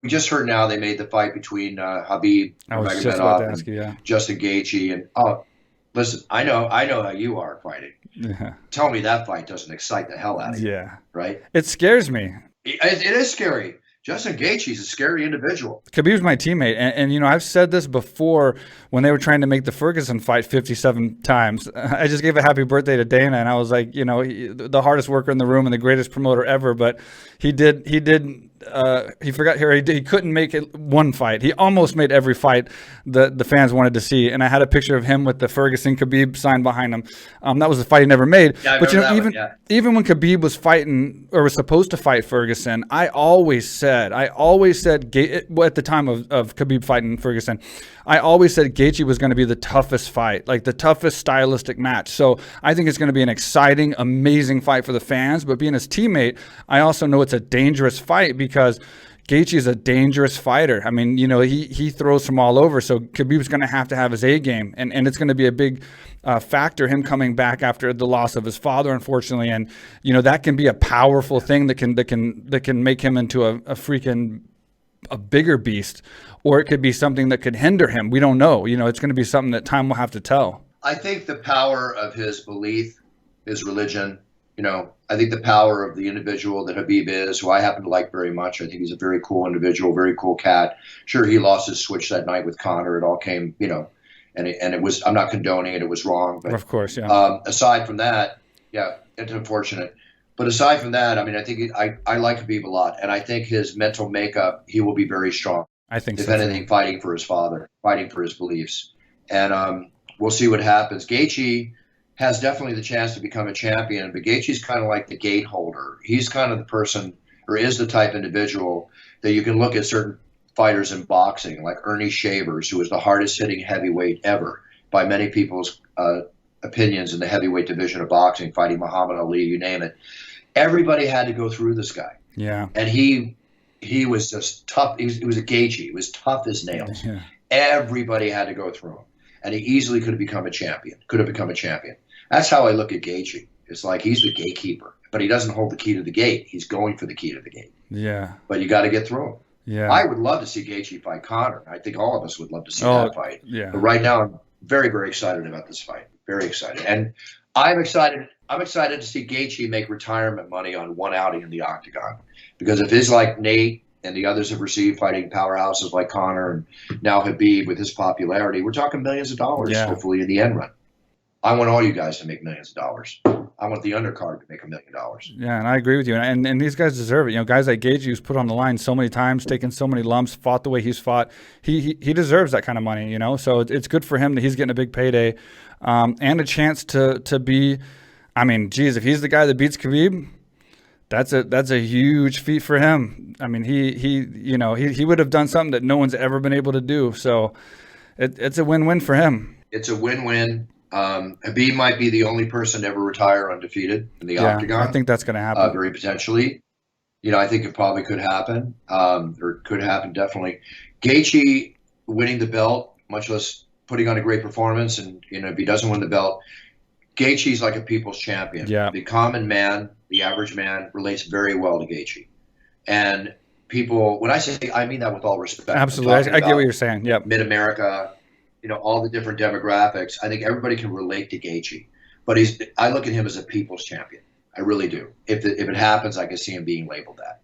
we just heard now they made the fight between Khabib I was just about to Nurmagomedov ask and you. Yeah. Justin Gaethje. And oh, listen, I know how you are fighting. Yeah. Tell me that fight doesn't excite the hell out of you, Yeah. right? It scares me. It is scary. Justin Gaethje's a scary individual. Khabib's my teammate, and I've said this before when they were trying to make the Ferguson fight 57 times. I just gave a happy birthday to Dana, and I was like, the hardest worker in the room and the greatest promoter ever. But he forgot here. He couldn't make it one fight. He almost made every fight that the fans wanted to see. And I had a picture of him with the Ferguson Khabib sign behind him. That was the fight he never made. Yeah, but yeah. even when Khabib was fighting or was supposed to fight Ferguson, I always said at the time of Khabib fighting Ferguson, I always said Gaethje was going to be the toughest fight, like the toughest stylistic match. So I think it's going to be an exciting, amazing fight for the fans. But being his teammate, I also know it's a dangerous fight because Gaethje is a dangerous fighter. I mean, he throws from all over. So Khabib's going to have his A game, and it's going to be a big factor, him coming back after the loss of his father, unfortunately. And that can be a powerful thing that can make him into a bigger beast, or it could be something that could hinder him. We don't know. It's going to be something that time will have to tell. I think the power of his belief, his religion, I think the power of the individual that Khabib is, who I happen to like very much. I think he's a very cool individual, very cool cat. Sure, he lost his switch that night with Conor. It all came, and it was, I'm not condoning it. It was wrong. But of course, yeah. Aside from that, yeah, it's unfortunate. But aside from that, I mean, I think I like Khabib a lot. And I think his mental makeup, he will be very strong. I think if so. anything, fighting for his father, fighting for his beliefs. And we'll see what happens. Gaethje has definitely the chance to become a champion, but Gaethje's kind of like the gate holder. He's kind of the person, or is the type individual that you can look at certain fighters in boxing, like Ernie Shavers, who was the hardest hitting heavyweight ever by many people's opinions in the heavyweight division of boxing, fighting Muhammad Ali, you name it. Everybody had to go through this guy. Yeah. And he was just tough. He was a Gaethje. He was tough as nails. Yeah. Everybody had to go through him. And he easily could have become a champion. That's how I look at Gaethje. It's like he's the gatekeeper, but he doesn't hold the key to the gate. He's going for the key to the gate. Yeah. But you got to get through him. Yeah. I would love to see Gaethje fight Conor. I think all of us would love to see that fight. Yeah. But right now, I'm very, very excited about this fight. Very excited. And I'm excited to see Gaethje make retirement money on one outing in the octagon. Because if his like Nate and the others have received fighting powerhouses like Conor and now Khabib with his popularity, we're talking millions of dollars, hopefully, in the end run. I want all you guys to make millions of dollars. I want the undercard to make $1 million. Yeah, and I agree with you. And these guys deserve it. Guys like Gaethje, who's put on the line so many times, taken so many lumps, fought the way he's fought. He deserves that kind of money. So it's good for him that he's getting a big payday, and a chance to be. I mean, geez, if he's the guy that beats Khabib, that's a huge feat for him. I mean, he would have done something that no one's ever been able to do. So it's a win-win for him. It's a win-win. Khabib might be the only person to ever retire undefeated in the octagon. I think that's going to happen. Very potentially. I think it probably could happen, or could happen definitely. Gaethje winning the belt, much less putting on a great performance, and if he doesn't win the belt, Gaethje's like a people's champion. Yeah. The common man, the average man, relates very well to Gaethje. And people, when I say, I mean that with all respect. Absolutely, I get what you're saying. Yep. Mid-America, all the different demographics. I think everybody can relate to Gaethje, but I look at him as a people's champion. I really do. If it happens, I can see him being labeled that.